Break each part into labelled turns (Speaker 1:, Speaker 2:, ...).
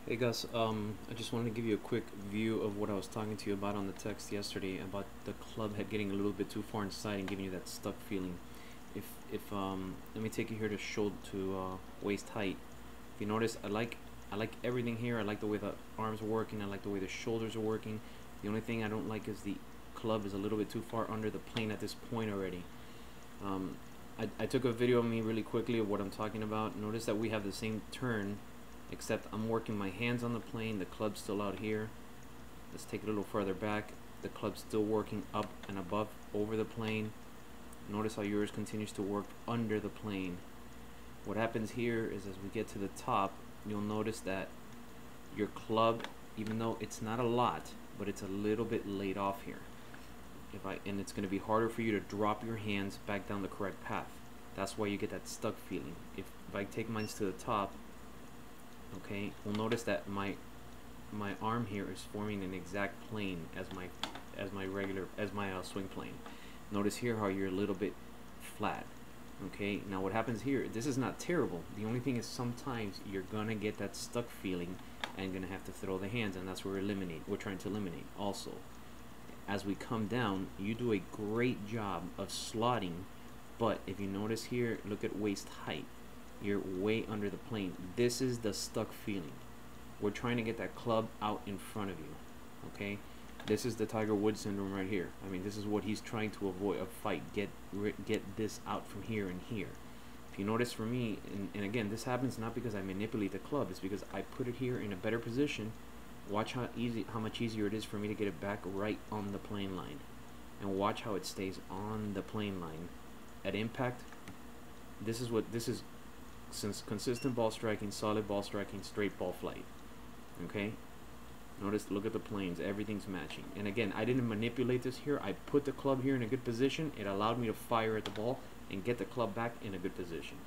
Speaker 1: Hey Gus, I just wanted to give you a quick view of what I was talking to you about on the text yesterday about the club head getting a little bit too far inside and giving you that stuck feeling. If let me take you here to shoulder to waist height. If you notice, I like everything here. I like the way the arms are working. I like the way the shoulders are working. The only thing I don't like is the club is a little bit too far under the plane at this point already. Um, I took a video of me really quickly of what I'm talking about. Notice that we have the same turn, except I'm working my hands on the plane, the club's still out here. Let's take it a little further back. The club's still working up and above over the plane. Notice how yours continues to work under the plane. What happens here is as we get to the top, you'll notice that your club, even though it's not a lot, but it's a little bit laid off here. And it's going to be harder for you to drop your hands back down the correct path. That's why you get that stuck feeling. If I take mine to the top, okay, we'll notice that my arm here is forming an exact plane as my swing plane. Notice here how you're a little bit flat. Okay, now what happens here, this is not terrible. The only thing is sometimes you're gonna get that stuck feeling and gonna have to throw the hands, and that's what we're trying to eliminate. Also, as we come down, you do a great job of slotting, but if you notice here, look at waist height. You're way under the plane. This is the stuck feeling. We're trying to get that club out in front of you. Okay, this is the Tiger Woods syndrome right here. I mean, this is what he's trying to avoid a fight. Get this out from here and here. If you notice for me, and again, this happens not because I manipulate the club. It's because I put it here in a better position. Watch how much easier it is for me to get it back right on the plane line, and watch how it stays on the plane line at impact. This is since consistent ball striking, solid ball striking, straight ball flight. Okay, notice, look at the planes, everything's matching. And again, I didn't manipulate this here. I put the club here in a good position. It allowed me to fire at the ball and get the club back in a good position.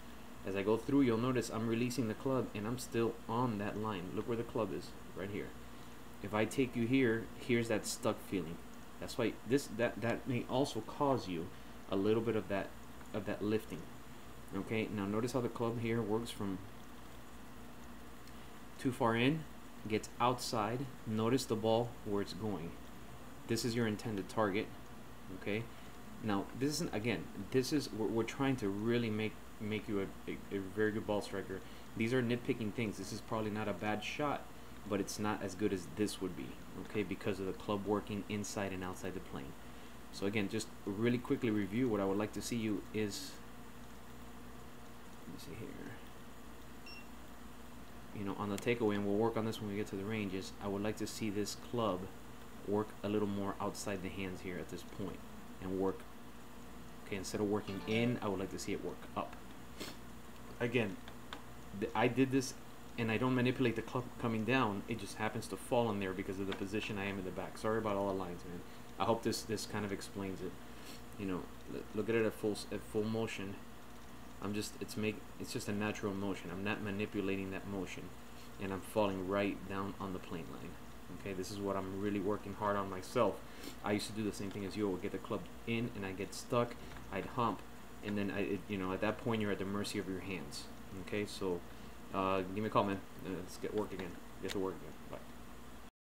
Speaker 1: As I go through, you'll notice I'm releasing the club and I'm still on that line. Look where the club is, right here. If I take you here, here's that stuck feeling. That's why that may also cause you a little bit of that lifting. Okay, now notice how the club here works from too far in, gets outside. Notice the ball where it's going. This is your intended target. Okay, now this isn't, again, this is we're trying to really make you a very good ball striker. These are nitpicking things. This is probably not a bad shot, but it's not as good as this would be, okay, because of the club working inside and outside the plane. So again, just really quickly review. What I would like to see you is, let me see here, you know, on the takeaway, and we'll work on this when we get to the ranges, I would like to see this club work a little more outside the hands here at this point, and work, okay, instead of working in, I would like to see it work up. Again, I did this, and I don't manipulate the club coming down. It just happens to fall in there because of the position I am in the back. Sorry about all the lines, man. I hope this kind of explains it. You know, look at it at full motion. It's just a natural motion. I'm not manipulating that motion, and I'm falling right down on the plane line. Okay, this is what I'm really working hard on myself. I used to do the same thing as you. I would get the club in, and I get stuck. I'd hump, and then you know, at that point you're at the mercy of your hands. Okay, so give me a call, man. Let's get to work again. Bye.